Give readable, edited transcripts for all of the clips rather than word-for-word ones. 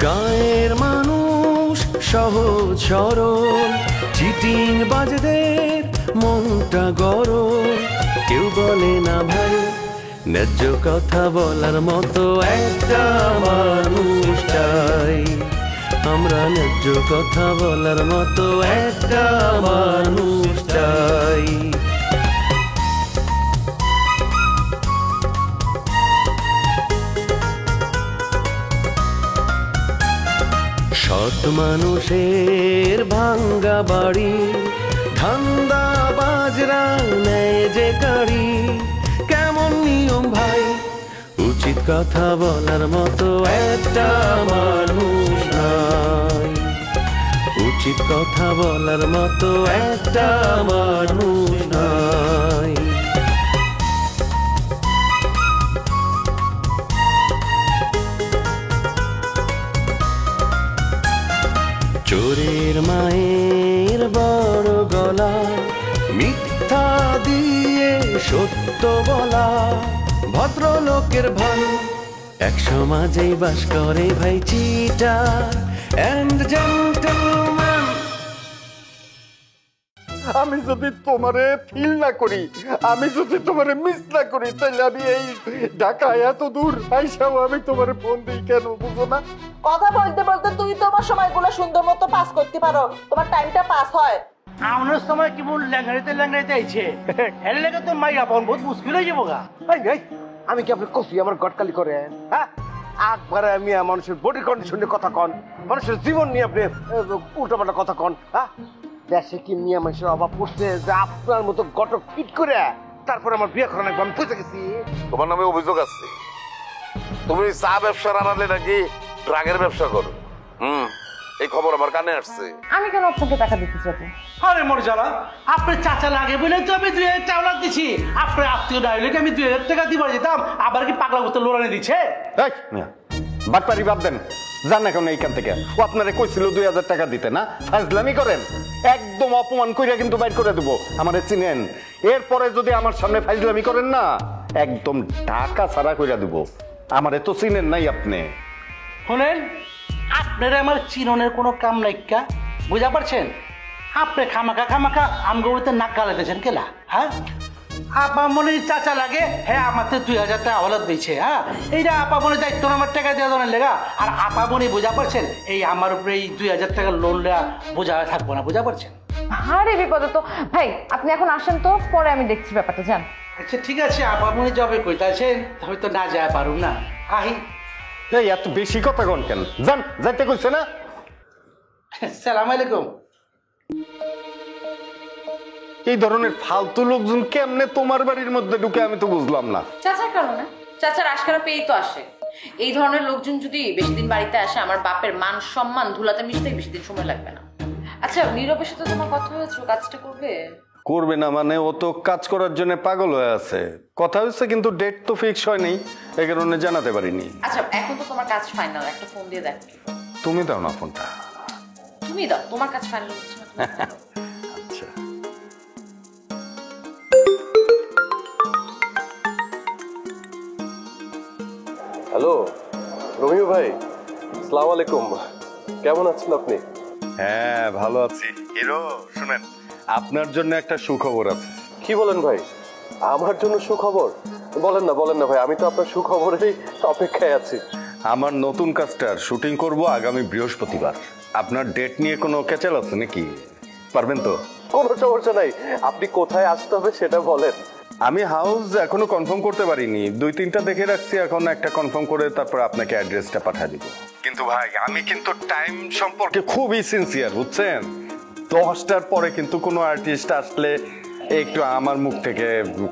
গায়ের মানুষ সহজ সরল, চিটিং বাজদের মনটা গরম। কেউ বলে না ভাই ন্যায্য কথা বলার মতো একটা মানুষ চাই। আমরা ন্যায্য কথা বলার মতো একটা মানুষ চাই। সৎ মানুষের ভাঙ্গা বাড়ি, ধান্দা বাজরা নেয় যে গাড়ি। কেমন নিয়ম ভাই, উচিত কথা বলার মতো একটা মানুষ নাই। উচিত কথা বলার মতো একটা মানুষ নাই। চোরের মায়ের বড় গলা, মিথ্যা দিয়ে সত্য বলা। ভদ্রলোকের ভাই এক সমাজেই বাস করে ভাই চিটার এন্ড জেন্টলম্যান। আমি যদি তোমারে ফিল না করি, আমি যদি তোমারে মিস না করি, তাহলে আমি এই ঢাকায় এত দূর আইসাও আমি তোমারে ফোন দিই কেন, বুঝো না? কথা বলতে বলতে তুই তোমার সময়গুলো সুন্দর মতো পাস করতে পারো, তোমার টাইমটা পাস হয়। আমার সময় কেমন ল্যাংড়াইতে আইছে, এর লেগে তো মাইয়া পাওয়া বহুত মুশকিল হয়ে যাবো গা। আমি কি আপনার কফি আমার গটকালি করে? হ্যাঁ, একবারে আমি মানুষের বডি কন্ডিশন নিয়ে কথা কন, মানুষের জীবন নিয়ে আপনি উল্টাপাল্টা কথা কন। হ্যাঁ, দেশে কি মিয়া মানুষের অভাব পড়ছে যে আপনার মতো গটক ফিট করে তারপর আমার বিয়ে করানো আমি বুঝে গেছি। তোমার নামে অভিযোগ আছে, তুমি চা ব্যবসার আড়ালে নাকি ড্রাগের ব্যবসা করো। এই খবর আমার কানে আসছে। আমি কেন আপনাকে টাকা দিতে চাবো? আরে মোর জ্বালা, আপনার চাচা লাগে বলে তো আমি 2000 টাকা দিছি। আপনার আত্মীয় না হইলে আমি 2000 টাকা দিবার যেতাম, আবার কি পাগলা করতে লোরানে দিচ্ছে? বাটপারি বাদ দেন, জান এখন এইখান থেকে। ও আপনারে কইছিল 2000 টাকা দিতে, না ফাজলামি করেন। একদম অপমান কইরা কিন্তু বাইর করে দেবো। আমারে চিনেন, এরপরে যদি আমার সামনে ফাজলামি করেন না, একদম ঢাকা ছাড়া কইরা দেবো। আমারে তো চিনেন নাই আপনি। শুনেন, আপনারা আমার চিননের কোনো কাম নাইকা, বুঝা পারছেন? আপনি খামাকা আমগোতে নাক গালাইতেছেন কেলা? হ্যাঁ, আপা মনে চাচা লাগে, হ্যাঁ আমার তো 2000 টাকা হলত দিয়েছে। হ্যাঁ, এইটা আপা মনে দায়িত্ব আমার টাকা দেওয়া ধরেন লেগা। আর আপা মনে বুঝা পারছেন, এই আমার উপরে এই 2000 টাকা লোন লেয়া বোঝা থাকবো না, বুঝা পারছেন? আরে বিপদে তো ভাই, আপনি এখন আসেন তো, পরে আমি দেখছি ব্যাপারটা। যান। আচ্ছা ঠিক আছে, আপা মনে যাবে কইতাছেন, তবে তো না যায় পারুম না। আহি এই এত বেশি কথা কন কেন? যান, যাইতে কইছে না? সালাম আলাইকুম। এই ধরনের ফালতু লোকজন কেমনে তোমার বাড়ির মধ্যে ঢুকে আমি তো বুঝলাম না। চাচার কারণে, চাচার আশকারা পেয়েই তো আসে। এই ধরনের লোকজন যদি বেশি দিন বাড়িতে আসে, আমার বাপের মান সম্মান ধুলাতে মিশতে বেশি দিন সময় লাগবে না। আচ্ছা, নীরবের সাথে তোমার কথা হয়েছে, কাজটা করবে? করবে না মানে? ও তো কাজ করার জন্য পাগল হয়ে আছে। কথা হচ্ছে কিন্তু ডেট তো ফিক্স হয়নি, এই কারণে জানাতে পারিনি। আচ্ছা, এখন তো তোমার কাজ ফাইনাল, একটা ফোন দিয়ে দেখ। তুমি দাও না ফোনটা। তুমি দাও, তোমার কাজ ফাইনাল হচ্ছে না। আচ্ছা, হ্যালো রমিও ভাই, আসসালামু আলাইকুম। কেমন আছেন আপনি? হ্যাঁ ভালো আছি। হিরো শুনেন, আপনার জন্য একটা সুখবর আছে। কি বলেন ভাই? আমার জন্য সুখবর? বলেন না ভাই, আমি তো আপনার সুখবরেরই অপেক্ষায় আছি। আমার নতুন কাজটার শুটিং করব আগামী বৃহস্পতিবার। আপনার ডেট নিয়ে কোনো ক্যাচাল আছে নাকি? পারবেন তো? কোনো সমস্যা নাই, আপনি কোথায় আসতে হবে সেটা বলেন। আমি হাউস এখনো কনফার্ম করতে পারিনি, 2-3টা দেখে রাখছি। এখন একটা কনফার্ম করে তারপর আপনাকে অ্যাড্রেসটা পাঠিয়ে দিব। কিন্তু ভাই, আমি কিন্তু টাইম সম্পর্কে খুবই সিনসিয়ার, বুঝছেন? 10টার পরে কিন্তু কোনো আর্টিস্ট আসলে একটু আমার মুখ থেকে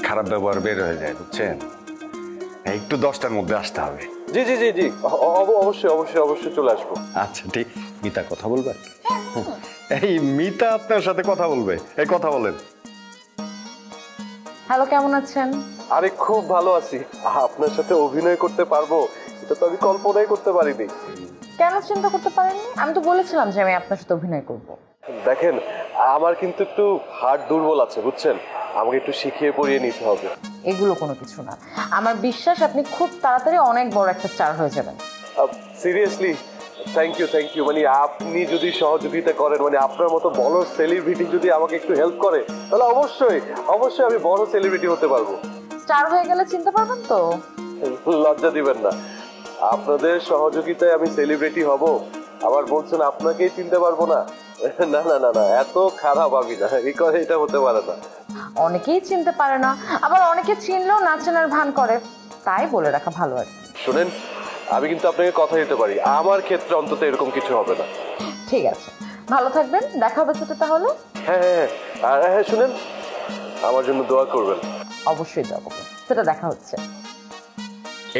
খারাপ ব্যবহার বের হয়ে যায়, বুঝছেন? একটু 10টার মধ্যে আসতে হবে। জি জি জি জি, অবশ্যই চলে আসবো। আচ্ছা ঠিক। মিতা কথা বলবে? এই মিতা আপনার সাথে কথা বলবে, এই কথা বলেন। হ্যালো, কেমন আছেন? আরে খুব ভালো আছি। আপনার সাথে অভিনয় করতে পারবো এটা তো আমি কল্পনাই করতে পারিনি। কেন চিন্তা করতে পারেননি? আমি তো বলেছিলাম যে আমি আপনার সাথে অভিনয় করব। দেখেন, আমার কিন্তু একটু হার্ট দুর্বল আছে, বুঝছেন? আমাকে একটু শিখিয়ে পড়িয়ে নিতে হবে। এগুলো কোনো কিছু না, আমার বিশ্বাস আপনি খুব তাড়াতাড়ি অনেক বড় একটা স্টার হয়ে যাবেন। সিরিয়াসলি থ্যাংক ইউ মানে আপনি যদি সহযোগিতা করেন, মানে আপনার মতো বড় সেলিব্রিটি যদি আমাকে একটু হেল্প করে, তাহলে অবশ্যই আমি বড় সেলিব্রিটি হতে পারবো। স্টার হয়ে গেলে চিনতে পারবেন তো? লজ্জা দিবেন না, আপনাদের সহযোগিতায় আমি সেলিব্রিটি হব, আবার বলছেন আপনাকেই চিনতে পারবো না? না না না না, এত খারাপ আমি না, এই কথা এটা হতে পারে না। অনেকেই চিনতে পারে না, আবার অনেকে চিনলেও না চেনার ভান করে, তাই বলে রাখা ভালো আর কি। শুনেন, আমি কিন্তু আপনাকে কথা দিতে পারি, আমার ক্ষেত্রে অন্তত এরকম কিছু হবে না। ঠিক আছে, ভালো থাকবেন, দেখা হবে ছুটে তাহলে। হ্যাঁ, আর হ্যাঁ শুনেন, আমার জন্য দোয়া করবেন। অবশ্যই যাবো, সেটা দেখা হচ্ছে।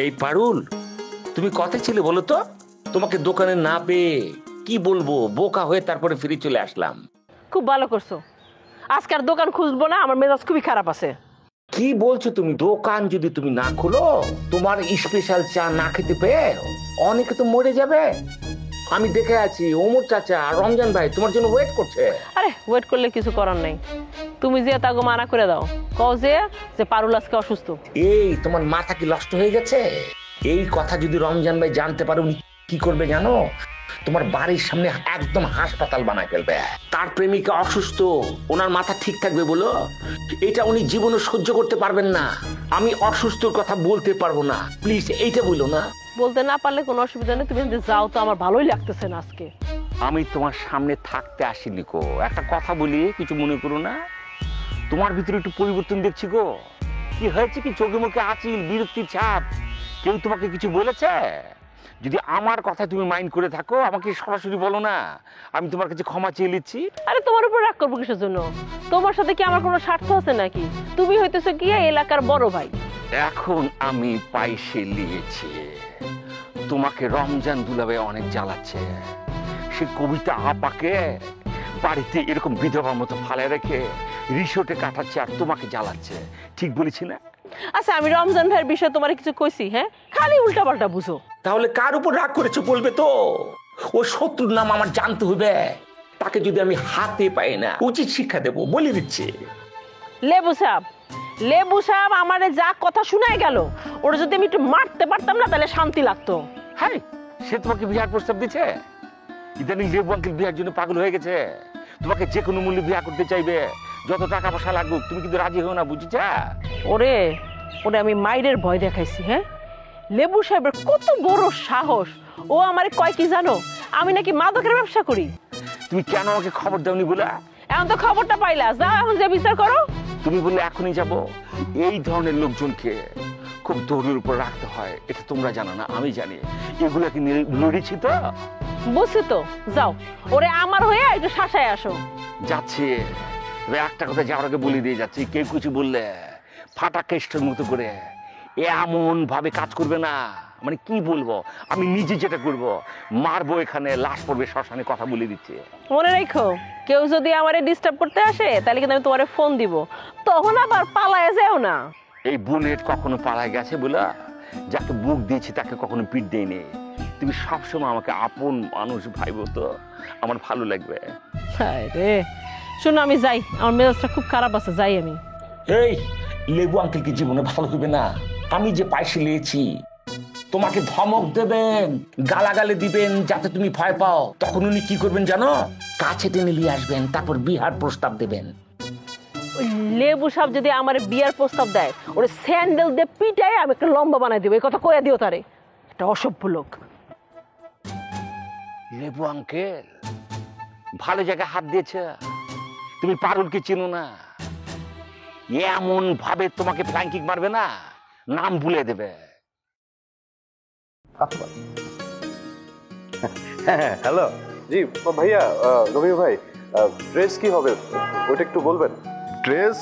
এই পারুল, তুমি কথা ছিলে বলো তো? তোমাকে দোকানে না পেয়ে কি বলবো, বোকা হয়ে তারপরে ফিরে চলে আসলাম। খুব ভালো করছো, আজকার দোকান খুঁজবো না, আমার মেজাজ খুবই খারাপ আছে। কি বলছো তুমি? দোকান যদি তুমি না খোলো, তোমার স্পেশাল চা না খেতে পেয়ে অনেকে তো মরে যাবে। আমি দেখে আছি, ওমর চাচা, রমজান ভাই তোমার জন্য ওয়েট করছে। আরে ওয়েট করলে কিছু করার নাই, তুমি যে তাকে মানা করে দাও, কও যে পারুল আজকে অসুস্থ। এই তোমার মাথা কি নষ্ট হয়ে গেছে? এই কথা যদি রমজান ভাই জানতে পারে, উনি কি করবে জানো? তোমার বাড়ির সামনে একদম হাসপাতাল বানায় ফেলবে। তার প্রেমিকা অসুস্থ, ওনার মাথা ঠিক থাকবে বলো? এটা উনি জীবনে সহ্য করতে পারবেন না। আমি অসুস্থর কথা বলতে পারবো না, প্লিজ এইটা বলো না। বলতে না পারলে কোনো অসুবিধা নেই, তুমি যদি যাও তো আমার ভালোই লাগতেছে না আজকে। আমি তোমার সামনে থাকতে আসিনি গো, একটা কথা বলি, কিছু মনে করো না। তোমার ভিতরে একটু পরিবর্তন দেখছি গো। কি হয়েছে কি? চোখে মুখে আঁচিল, বিরক্তির ছাপ। কেউ তোমাকে কিছু বলেছে? যদি আমার কথা তুমি মাইন্ড করে থাকো, আমাকে সরাসরি বলো না, আমি তোমার কাছে ক্ষমা চেয়ে নিচ্ছি। আরে তোমার উপর রাগ করবো কিসের জন্য? তোমার সাথে কি আমার কোনো স্বার্থ আছে নাকি? তুমি হইতেছো কি এলাকার বড় ভাই। এখন আমি পাইসে নিয়েছি, তোমাকে রমজান দুলাভাই অনেক জ্বালাচ্ছে। সে কবিতা আপাকে বাড়িতে এরকম বিধবার মতো ফালে রেখে রিসোর্টে কাটাচ্ছে, আর তোমাকে জ্বালাচ্ছে। ঠিক বলেছি না? আচ্ছা, আমি রমজান ভাইয়ের বিষয়ে তোমার কিছু কইছি? হ্যাঁ, খালি উল্টা পাল্টা বুঝো। তাহলে কার উপর রাগ করেছো বলবে তো? ও শত্রুর নাম আমার জানতে হবে। তাকে যদি আমি হাতে পাই না, উচিত শিক্ষা দেবো, বলে দিচ্ছি। লেবু সাহেব আমারে যা কথা শুনাই গেল, ওরা যদি আমি একটু মারতে পারতাম না, তাহলে শান্তি লাগতো। হাই, সে তোমাকে বিয়ার প্রস্তাব দিচ্ছে? ইদানিং লেবু আঙ্কেল বিয়ার জন্য পাগল হয়ে গেছে। তোমাকে যে কোনো মূল্যে বিয়া করতে চাইবে, যত টাকা পয়সা লাগুক, তুমি কিন্তু রাজি হও না, বুঝেছ? ওরে আমি মাইরের ভয় দেখাইছি। হ্যাঁ, লেবু সাহেবের কত বড় সাহস! ও আমারে কয় কি জানো, আমি নাকি মাদকের ব্যবসা করি। তুমি কেন আমাকে খবর দাওনি বলে? এখন তো খবরটা পাইলা, যাও এখন যে বিচার করো। তুমি বললে এখনই যাব? এই ধরনের লোকজনকে খুব দৌড়ের উপর রাখতে হয়, এটা তোমরা জানো না, আমি জানি। এগুলাকে লড়েছি তো, বুঝছি তো। যাও, ওরে আমার হয়ে একটু শাসায় আসো। যাচ্ছে। একটা কথা যাওয়ার আগে বলে দিয়ে যাচ্ছি, কেউ কিছু বললে ফাটা কেষ্টের মতো করে এমন ভাবে কাজ করবে না। মানে কি বলবো, আমি নিজে যেটা করবো, মারবো, এখানে লাশ পড়বে শ্মশানে, কথা বলে দিচ্ছে। মনে রেখো, কেউ যদি আমারে ডিস্টার্ব করতে আসে, তাহলে কিন্তু আমি তোমারে ফোন দিব, তখন আবার পালায় যাও না। এই বুলেট কখনো পালায় গেছে বলে? যাকে বুক দিয়েছি তাকে কখনো পিঠ দেয়নি। তুমি সবসময় আমাকে আপন মানুষ ভাইবো, তো আমার ভালো লাগবে। রে শোনো, আমি যাই, আমার মেজাজটা খুব খারাপ আছে, যাই আমি। এই লেবু আঙ্কেলকে জীবনে ভালো হবে না। আমি যে পাইসে নিয়েছি, তোমাকে ধমক দেবেন, গালাগালি দিবেন, যাতে তুমি ভয় পাও। তখন উনি কি করবেন জানো? কাছে টেনে নিয়ে আসবেন, তারপর বিহার প্রস্তাব দেবেন। ওই লেবু সাহেব যদি আমার বিয়ার প্রস্তাব দেয়, ওরে স্যান্ডেল দিয়ে পিটায় আমি একটা লম্বা বানাই দেবো, এই কথা কয়ে দিও তারে। একটা অসভ্য লোক। লেবু আঙ্কেল ভালো জায়গায় হাত দিয়েছে। তুমি পারুলকে চিনো না, এমন ভাবে তোমাকে ফ্ল্যাঙ্কিং মারবে না, নাম ভুলে দেবে। হ্যাঁ, হ্যালো। জি ভাইয়া, রমিও ভাই, ড্রেস কি হবে ওটা একটু বলবেন? ড্রেস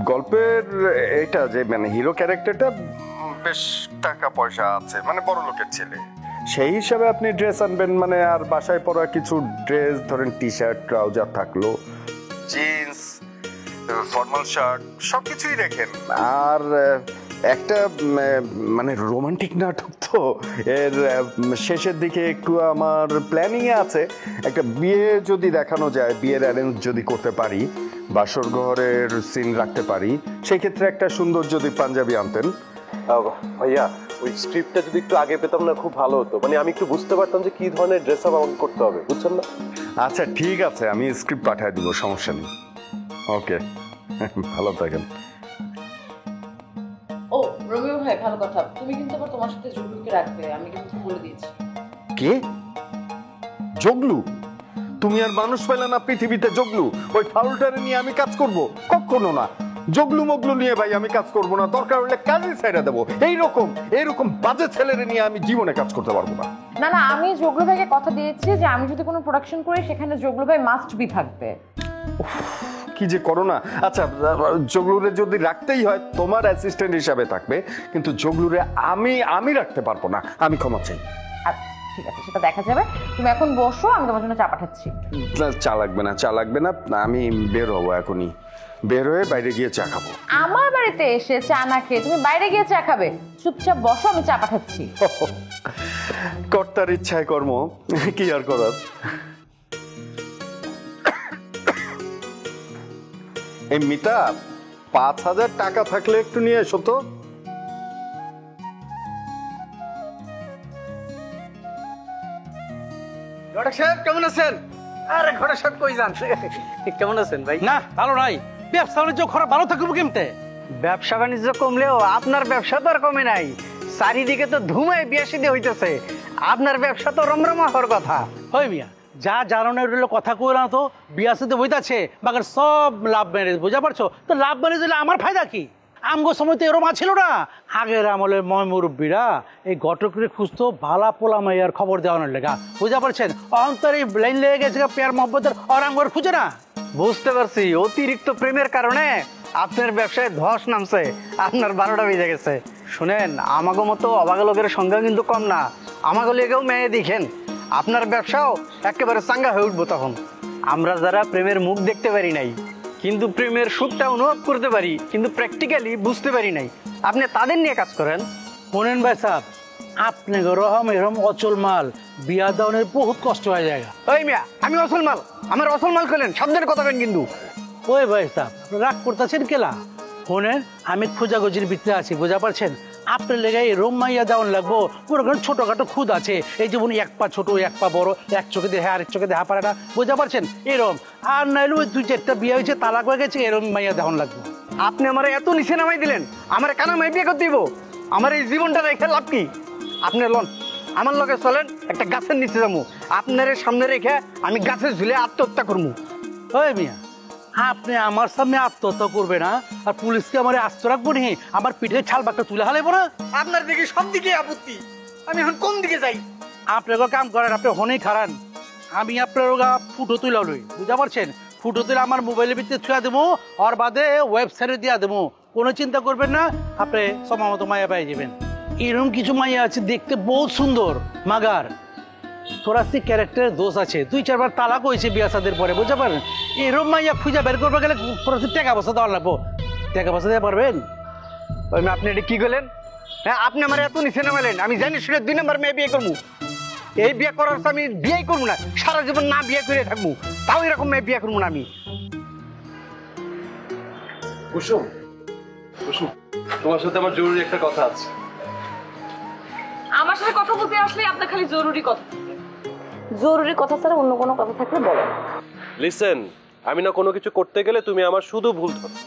গল্পের এটা যে মানে হিরো ক্যারেক্টারটা বেশ টাকা পয়সা আছে, মানে বড় লোকের ছেলে, সেই হিসাবে আপনি ড্রেস আনবেন। মানে আর বাসায় পরা কিছু ড্রেস, ধরেন টি শার্ট, ট্রাউজার থাকলো, জিন্স, ফর্মাল শার্ট, সবকিছুই রেখেন। আর একটা মানে রোমান্টিক নাটক তো, এর শেষের দিকে একটু আমার প্ল্যানিং আছে, একটা বিয়ে যদি দেখানো যায়, বিয়ের অ্যারেঞ্জ যদি করতে পারি, বাসর ঘরের সিন রাখতে পারি, সেই ক্ষেত্রে একটা সুন্দর যদি পাঞ্জাবি আনতেন। ভাইয়া ওই স্ক্রিপ্টটা যদি একটু আগে পেতাম না খুব ভালো হতো, মানে আমি একটু বুঝতে পারতাম যে কি ধরনের ড্রেস আপ আমাকে করতে হবে, বুঝছেন না? আচ্ছা ঠিক আছে, আমি স্ক্রিপ্ট পাঠিয়ে দিব, সমস্যা নেই। ওকে, ভালো থাকেন। ও রোমিও ভাই, ভালো কথা, তুমি কিন্তু আবার তোমার সাথে জুগলুকে রাখবে, আমি কিন্তু বলে দিয়েছি। কে? জগলু? তুমি আর মানুষ পেলে না পৃথিবীতে জগলু? ওই ফাউলটারে নিয়ে আমি কাজ করব? কখনো না। জগলু মগলু নিয়ে ভাই আমি কাজ করব না, দরকার হলে কাজই ছেড়ে দেবো। এইরকম বাজে ছেলেরে নিয়ে আমি জীবনে কাজ করতে পারবো না। না না, আমি জগলু ভাইকে কথা দিয়েছি যে আমি যদি কোনো প্রোডাকশন করি সেখানে জগলু ভাই মাস্ট বি থাকবে। কি যে করো না। আচ্ছা জগলুরে যদি রাখতেই হয় তোমার অ্যাসিস্ট্যান্ট হিসাবে থাকবে, কিন্তু জগলুরে আমি রাখতে পারবো না, আমি ক্ষমা চাই। আচ্ছা ঠিক আছে, সেটা দেখা যাবে। তুমি এখন বসো, আমি তোমার জন্য চা পাঠাচ্ছি। চা লাগবে না, আমি বের হবো এখনই। বের হয়ে বাইরে গিয়ে চা খাবো। আমার বাড়িতে এসে চা না খেয়ে তুমি বাইরে গিয়ে চা খাবে? চুপচাপ বসো, আমি চা পাঠাচ্ছি। কর্তার ইচ্ছায় কর্ম, কি আর করার। এই মিতা, 5,000 টাকা থাকলে একটু নিয়ে এসো তো। ঘটক সাহেব কেমন আছেন? আরে ঘটক সাহেব কই যান? কেমন আছেন ভাই? না ভালো নাই, ব্যবসা বাণিজ্য খারাপ, ভালো থাকবো কেমতে? ব্যবসা বাণিজ্য কমলেও আপনার ব্যবসা তো আর কমে নাই। চারিদিকে তো ধুমায় বিয়ে শাদী হইতেছে, আপনার ব্যবসা তো রমরমা হওয়ার কথা। হয় মিয়া, যা জানানোর হলো কথা কই না তো, বিয়া সাথে বইতাছে বাগার সব লাভ ম্যারেজ, বুঝা পারছো তো? লাভ ম্যারেজ হলে আমার ফায়দা কি? আমগো সময় তো এরম ছিল না। আগের আমলে ময় মুরব্বীরা এই ঘটকরে খুঁজতো ভালা পোলা মাইয়ার খবর দেওয়ানোর লেগা, বুঝা পারছেন? অন্তরে লাইন লেগে গেছে পেয়ার মহব্বতের, আর আমগর খুঁজে না। বুঝতে পারছি, অতিরিক্ত প্রেমের কারণে আপনার ব্যবসায় ধস নামছে, আপনার 12টা বেজে গেছে। শুনেন, আমাগো মতো অবাগা লোকের সংখ্যা কিন্তু কম না, আমাগো লেগেও মেয়ে দেখেন, আপনার ব্যবসাও একেবারে চাঙ্গা হয়ে উঠবো তখন। আমরা যারা প্রেমের মুখ দেখতে পারি নাই, কিন্তু প্রেমের সুখটা অনুভব করতে পারি, কিন্তু প্র্যাকটিক্যালি বুঝতে পারি নাই, আপনি তাদের নিয়ে কাজ করেন। শোনেন ভাই সাহেব, আপনি রহম এরম অচল মাল বিয়া দাওনের বহুত কষ্ট হয়ে যায়। ওই মিয়া, আমি অসল মাল, আমার অসল মাল খেলেন, সাবধানে কথা কেন কিন্তু। ওই ভাই সাহেব, রাগ করতেছেন কেলা? শোনেন, আমি খোঁজাখুঁজির ভিতরে আছি, বুঝা পারছেন? আপনার লেগে রোম মাইয়া দেওয়ান লাগবো, কোনো ছোটখাটো খুদ আছে, এই যেমন এক পা ছোট এক পা বড়, এক চোখে দেখে আরেক চোখে দেখা পারে না, বুঝা পারছেন? এরম। আর নাইলে ওই 2-4টা বিয়ে হয়েছে, তালাক হয়ে গেছে, এরম মাইয়া দেওয়ান লাগবো। আপনি আমার এত নিচে নামাই দিলেন, আমার কানা মাই বিয়ে করতে দিব? আমার এই জীবনটা রেখে লাভ কি? আপনি লন, আমার লগে চলেন, একটা গাছের নিচে যাবো, আপনার সামনে রেখে আমি গাছের ঝুলে আত্মহত্যা করবো। ওই মিয়া, আপনি আমার সামনে আত্মহত্যা করবে না আর পুলিশকে আমার আস্ত রাখবো নি, আমার পিঠে ছাল বাক্কা তুলে হালাইবো না? আপনার দিকে সব দিকে আপত্তি, আমি এখন কোন দিকে যাই? আপনার কাম করেন, আপনি হনেই খারান, আমি আপনার ফুটো তুলে লই, বুঝা পারছেন? ফুটো তুলে আমার মোবাইলের ভিতরে ছুঁয়া দেবো, আর বাদে ওয়েবসাইটে দিয়া দেবো, কোনো চিন্তা করবেন না, আপনি সময় মতো মাইয়া পাই যাবেন। এরকম কিছু মাইয়া আছে দেখতে বহুত সুন্দর, মাগার থোড়াসি ক্যারেক্টারের দোষ আছে, 2-4 বার তালাক হয়েছে বিয়া সাদের পরে, বুঝতে পারেন? এরম মাইয়া খুঁজে বের করবে গেলে থোড়াসি টাকা পয়সা দেওয়া লাগবো। টাকা পয়সা দিতে পারবেন? আপনি এটা কি করলেন? হ্যাঁ, আপনি আমার এত নিচে নামালেন, আমি জানি শুনে 2 নম্বর মেয়ে বিয়ে করবো। এই বিয়ে করার আমি বিয়েই করবো না, সারা জীবন না বিয়ে করে থাকবো, তাও এরকম মেয়ে বিয়ে করবো না আমি। কুসুম, কুসুম, তোমার সাথে আমার জরুরি একটা কথা আছে। আমার সাথে কথা বলতে আসলে আপনার খালি জরুরি কথা। জরুরি কথা ছাড়া অন্য কোনো কথা থাকলে বলো। লিসেন, আমি না কোনো কিছু করতে গেলে তুমি আমার শুধু ভুল ধরো,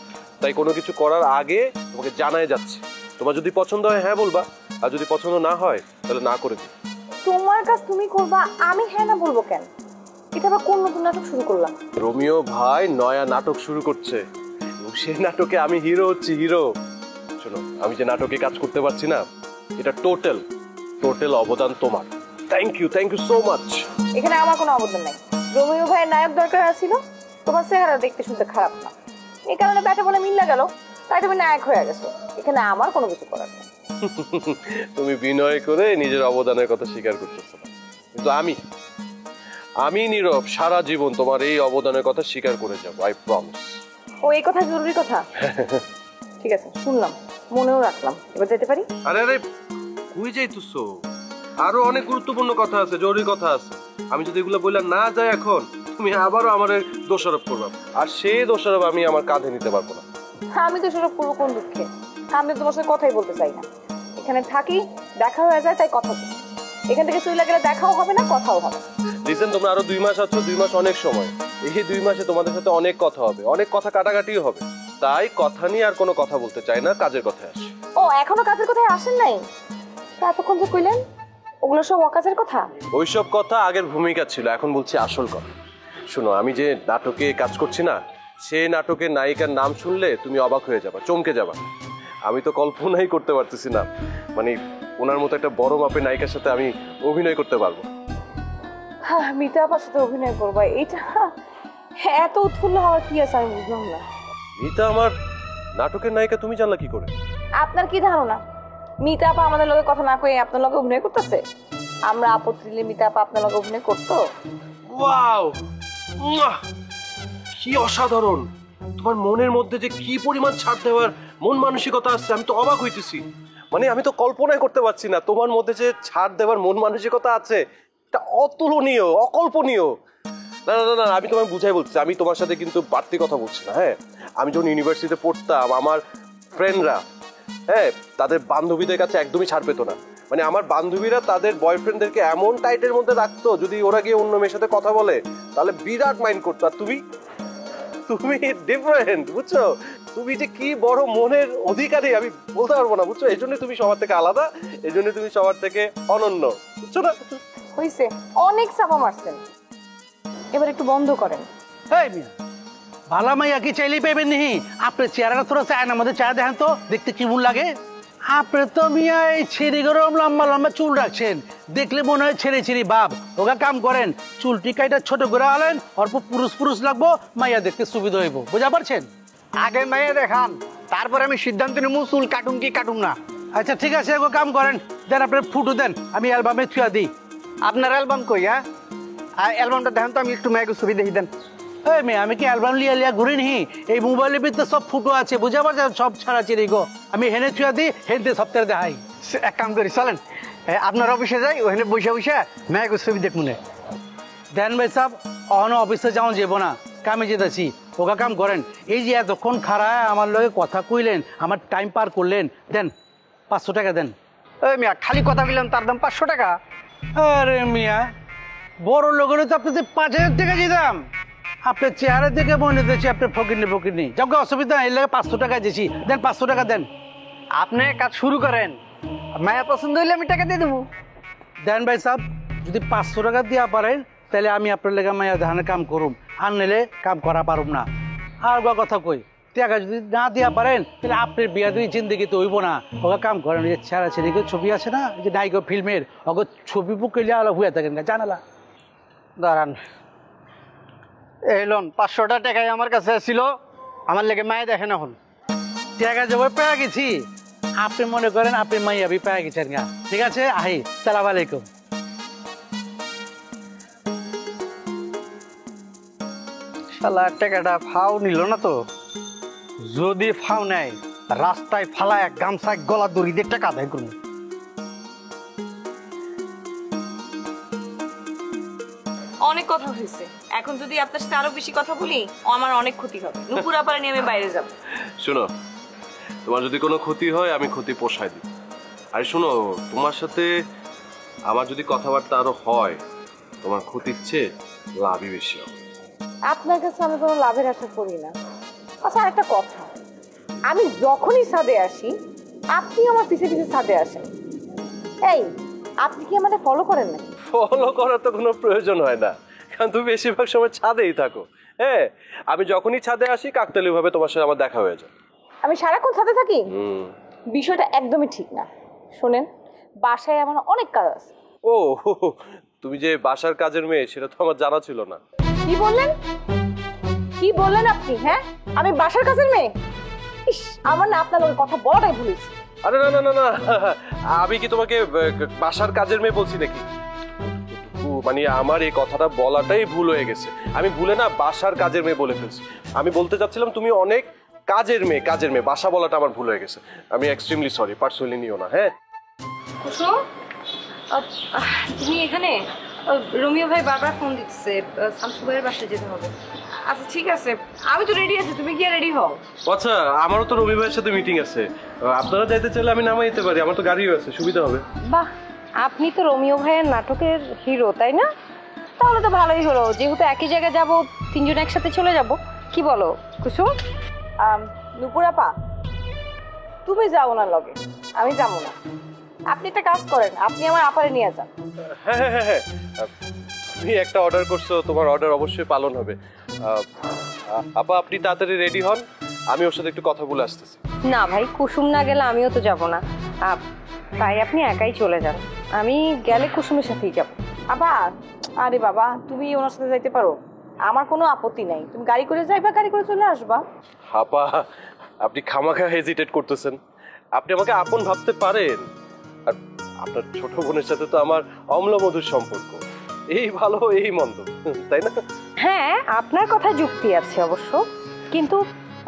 তাই কোনো কিছু করার আগে তোমাকে জানাই যাচ্ছে। তোমার যদি পছন্দ হয় হ্যাঁ বলবা, আর যদি পছন্দ না হয় তাহলে না করে দিই। তোমার কাজ তুমি করবা, আমি হ্যাঁ না বলবো কেন? এটা আবার কোন নতুন নাটক শুরু করলাম? রোমিও ভাই নয়া নাটক শুরু করছে, এবং সেই নাটকে আমি হিরো হচ্ছি, হিরো। শোনো, আমি যে নাটকে কাজ করতে পারছি না, এটা টোটাল অবদান তোমার। Thank you so much. এখানে আমার কোনো অবদান নাই। রোমিও ভাইয়ের নায়ক দরকার ছিল, তোমার চেহারা দেখতে শুনতে খারাপ না, এই কারণে ব্যাটা বলে মিল্লা গেল, তাই তুমি নায়ক হয়ে গেছো। এখানে আমার কোনো কিছু করার নেই। তুমি বিনয় করে নিজের অবদানের কথা স্বীকার করতেছো না, কিন্তু আমি নীরব সারা জীবন তোমার এই অবদানের কথা স্বীকার করে যাবো, আই প্রমিস। ও এই কথা জরুরি কথা? ঠিক আছে, শুনলাম, মনেও রাখলাম। এবার যেতে পারি? আরে কই যাইতেছো? আরো অনেক গুরুত্বপূর্ণ কথা আছে, জরুরি কথা আছে। আমি যদি এগুলো বললে না যাই এখন, তুমি আবারও আমার দোষারোপ করবে, আর সেই দোষারোপ আমি আমার কাঁধে নিতে পারবো না। আমি তো সেসব করবো কোন দুঃখে? আমি তোমার সাথে কথাই বলতে চাই না। এখানে থাকি, দেখা হয়ে যায়, তাই কথা বলি। এখান থেকে চলে গেলে দেখাও হবে না, কথাও হবে না। লিসেন, তোমরা আরো 2 মাস আছো, 2 মাস অনেক সময়। এই 2 মাসে তোমাদের সাথে অনেক কথা হবে, অনেক কথা কাটাকাটিও হবে। তাই কথা নিয়ে আর কোনো কথা বলতে চাই না, কাজের কথায় আসি। ও এখনো কাজের কথায় আসেন নাই? তা এতক্ষণ যে কইলেন ওগুলো সব অকাজের কথা। ওইসব কথা আগের ভূমিকা ছিল, এখন বলছি আসল কথা। শোনো, আমি যে নাটকে কাজ করছি না, সেই নাটকের নায়িকার নাম শুনলে তুমি অবাক হয়ে যাবা, চমকে যাবা। আমি তো কল্পনাই করতে পারতেছি না, মানে ওনার মতো একটা বড় মাপের নায়িকার সাথে আমি অভিনয় করতে পারবো। হ্যাঁ, মিতা আপার সাথে অভিনয় করবো, এটা এত উৎফুল্ল হওয়ার কি আছে আমি বুঝলাম না। মিতা আমার নাটকের নায়িকা, তুমি জানলা কি করে? আপনার কি ধারণা মিতা আপা আমাদের লগে কথা না কয়ে আপনার লগে অভিনয় করতেছে? আমরা আপত্তি দিলে মিতা আপা আপনার লগে অভিনয় করতো? ওয়াও, কি অসাধারণ! তোমার মনের মধ্যে যে কি পরিমাণ ছাড় দেওয়ার মন মানসিকতা আসছে, আমি তো অবাক হইতেছি। মানে আমি তো কল্পনাই করতে পারছি না তোমার মধ্যে যে ছাড় দেওয়ার মন মানসিকতা আছে, এটা অতুলনীয়, অকল্পনীয়। না না না, আমি তোমায় বুঝাই বলছি, আমি তোমার সাথে কিন্তু বাড়তি কথা বলছি না। হ্যাঁ, আমি যখন ইউনিভার্সিটিতে পড়তাম, আমার ফ্রেন্ডরা, হ্যাঁ, তাদের বান্ধবীদের কাছে একদমই ছাড় পেতো না। মানে আমার বান্ধবীরা তাদের বয়ফ্রেন্ডদেরকে এমন টাইটের মধ্যে রাখতো, যদি ওরা গিয়ে অন্য মেয়ের সাথে কথা বলে তাহলে বিরাট মাইন্ড করতো। আর তুমি ডিফারেন্ট, বুঝছো? তুমি যে কি বড় মনের অধিকারী আমি বলতে পারবো না, বুঝছো? এই জন্য তুমি সবার থেকে আলাদা, এই জন্য তুমি সবার থেকে অনন্য, বুঝছো না? হইছে, অনেক চাপা মারছেন, এবার একটু বন্ধ করেন। এই মিয়া, ভালা মাইয়া কি চাইলেই পাইবেন নি? আপনার চেহারাটা তোরা চায় না, আমাদের চেহারা দেখেন তো, দেখতে কেমন লাগে। আপনি তো মিয়া এই ছেড়ে গরম লম্বা লম্বা চুল রাখছেন, দেখলে মনে হয় ছেড়ে ছেড়ে ভাব। ওগা কাম করেন, চুলটি কাইটা ছোট করে আলেন, অল্প পুরুষ পুরুষ লাগবো, মাইয়া দেখতে সুবিধা হইব, বুঝা পারছেন? আগে মেয়ে দেখান, তারপরে আমি সিদ্ধান্ত নেবো চুল কাটুন কি কাটুন না। আচ্ছা ঠিক আছে, এগো কাম করেন, দেন আপনার ফুটো দেন, আমি অ্যালবামে থুয়া দিই। আপনার অ্যালবাম কই? হ্যাঁ, অ্যালবামটা দেখেন তো, আমি একটু মেয়েকে ছবি দেখি দেন। এই মেয়ে, আমি কি অ্যালবাম লিয়া লিয়া ঘুরি নি? এই মোবাইলের ভিতরে সব ফুটো আছে, বুঝা পারছেন? সব ছাড়া চিরি গো, আমি হেনে থুয়া দিই, হেনতে সপ্তাহে দেখাই। এক কাম করি, চলেন আপনার অফিসে যাই, ওখানে বসে বসে মেয়েকে ছবি দেখ মনে দেন ভাই সাহেব। অহনো অফিসে যাওয়া যাবো না, কামে যেতেছি। ওকা কাম করেন, এই যে এতক্ষণ খাড়ায় আমার লগে কথা কইলেন, আমার টাইম পার করলেন, দেন 500 টাকা দেন। ওই মিয়া, খালি কথা বললাম, তার দাম 500 টাকা? আরে মিয়া, বড় লোকের তো আপনাদের 5000 টাকা দিতাম। আপনার চেহারা দেখে মনে হচ্ছে আপনার ফকিরনি ফকিরনি। যাও, অসুবিধা নাই, এর লাগে 500 টাকা দিয়েছি, দেন 500 টাকা দেন। আপনি কাজ শুরু করেন, মায়া পছন্দ হইলে আমি টাকা দিয়ে দেবো। দেন ভাই সাহেব, যদি 500 টাকা দেওয়া পারেন তাহলে আমি আপনার লেগে মায়া ধানের কাম করুম, আর নিলে কাম করা পারুম না। আর কথা কই, টাকা যদি না দেওয়া পারেন তাহলে আপনার বিয়া দুই জিন্দগি তো হইব না। ওকে কাম করেন, যে ছেঁড়া ছেড়ে ছবি আছে না, যে নায়িকা ফিল্মের, ওকে ছবি বুকেলে আলো হয়ে থাকেন না, জানালা। দাঁড়ান, এই লোন 500 টাকাই আমার কাছে ছিল, আমার লেগে মায়া দেখেন। এখন টাকা যাবো পেয়ে গেছি, আপনি মনে করেন আপনি মাইয়া বি পেয়ে গেছেন গা। ঠিক আছে, আহি, সালাম আলাইকুম। শালা টাকাটা ফাও নিল না তো? যদি ফাও নেয়, রাস্তায় ফালা এক গামছায় গলা দড়ি দিয়ে টাকা আদায় করুন। অনেক কথা হয়েছে, এখন যদি আপনার সাথে আরো বেশি কথা বলি আমার অনেক ক্ষতি হবে। নুপুর আপারে নিয়ে আমি বাইরে যাব। শোনো, তোমার যদি কোনো ক্ষতি হয় আমি ক্ষতি পোষায় দিই। আর শোনো, তোমার সাথে আমার যদি কথাবার্তা আরো হয়, তোমার ক্ষতির চেয়ে লাভই বেশি হবে। আপনার কাছে আমি কোনো লাভের আশা করি না। আচ্ছা, আর একটা কথা, আমি যখনই ছাদে আসি আপনি আমার পিছে পিছে ছাদে আসেন। এই, আপনি কি আমাকে ফলো করেন নাকি? ফলো করার তো কোনো প্রয়োজন হয় না, কারণ তুমি বেশিরভাগ সময় ছাদেই থাকো। হ্যাঁ, আমি যখনই ছাদে আসি কাকতালীয় ভাবে তোমার সাথে আমার দেখা হয়ে যায়। আমি সারাক্ষণ ছাদে থাকি? বিষয়টা একদমই ঠিক না। শোনেন, বাসায় আমার অনেক কাজ আছে। ও, তুমি যে বাসার কাজের মেয়ে সেটা তো আমার জানা ছিল না। কি বললেন? কি বললেন আপনি? হ্যাঁ, আমি বাসার কাজের মেয়ে? ইস, আমার না আপনার ওই কথা বলাটাই ভুলেছি। আরে না না না না, আমি কি তোমাকে বাসার কাজের মেয়ে বলছি নাকি? মানে আমার এই কথাটা বলাটাই ভুল হয়ে গেছে, আমি ভুলে না বাসার কাজের মেয়ে বলে ফেলছি। আমি বলতে চাচ্ছিলাম তুমি অনেক কাজের মেয়ে, কাজের মেয়ে। বাসা বলাটা আমার ভুল হয়ে গেছে, আমি এক্সট্রিমলি সরি, পার্সোনালি নিও না। হ্যাঁ কুসুম, তুমি এখানে? রোমিও ভাই বারবার ফোন দিচ্ছে, শামসু ভাইয়ের বাসায় যেতে হবে। আচ্ছা ঠিক আছে, আমি তো রেডি আছি, তুমি গিয়ে রেডি হও। আচ্ছা, আমারও তো রবি ভাইয়ের সাথে মিটিং আছে, আপনারা যাইতে চাইলে আমি নামাই দিতে পারি, আমার তো গাড়িও আছে, সুবিধা হবে। বাহ, আপনি তো রোমিও ভাইয়ের নাটকের হিরো, তাই না? তাহলে তো ভালোই হলো, যেহেতু একই জায়গায় যাব, তিনজন একসাথে চলে যাব। কি বলো কুসুম? নুপুর আপা, তুমি যাও না লগে, আমি যাবো না। আপনি একটা কাজ করেন, আপনি আমার আপারে নিয়ে যান। হ্যাঁ হ্যাঁ হ্যাঁ, তুমি একটা অর্ডার করছো, তোমার অর্ডার অবশ্যই পালন হবে। আপা আপনি তাড়াতাড়ি রেডি হন, আমি ওর সাথে একটু কথা বলে আসতেছি। না ভাই, কুসুম না গেলে আমিও তো যাব না, তাই আপনি একাই চলে যান, আমি গেলে কুসুমের সাথেই যাব। আপা, আরে বাবা, তুমি ওনার সাথে যাইতে পারো, আমার কোনো আপত্তি নাই। তুমি গাড়ি করে যাইবা, গাড়ি করে চলে আসবা। আপা আপনি খামাখা হেজিটেট করতেছেন, আপনি আমাকে আপন ভাবতে পারেন। আর আপনার ছোট বোনের সাথে তো আমার অম্লমধুর সম্পর্ক, এই ভালো এই মন্দ, তাই না? হ্যাঁ, আপনার কথা যুক্তি আছে অবশ্য, কিন্তু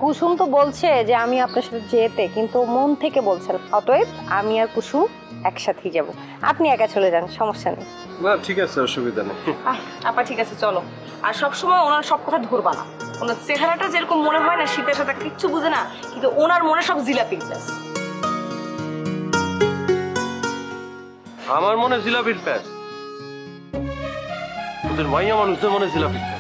কুসুম তো বলছে যে আমি আপনার সাথে যেতে, কিন্তু মন থেকে বলছেন, অতএব আমি আর কুসুম একসাথেই যাব, আপনি একা চলে যান, সমস্যা নেই। না ঠিক আছে, অসুবিধা নেই। আপা ঠিক আছে, চলো। আর সবসময় ওনার সব কথা ধরবা না, ওনার চেহারাটা যেরকম মনে হয় না শীতের সাথে কিচ্ছু বুঝে না, কিন্তু ওনার মনে সব জিলাপির প্যাস। আমার মনে জিলাপির প্যাস, ওদের মাইয়া মানুষদের মনে জিলাপির প্যাস।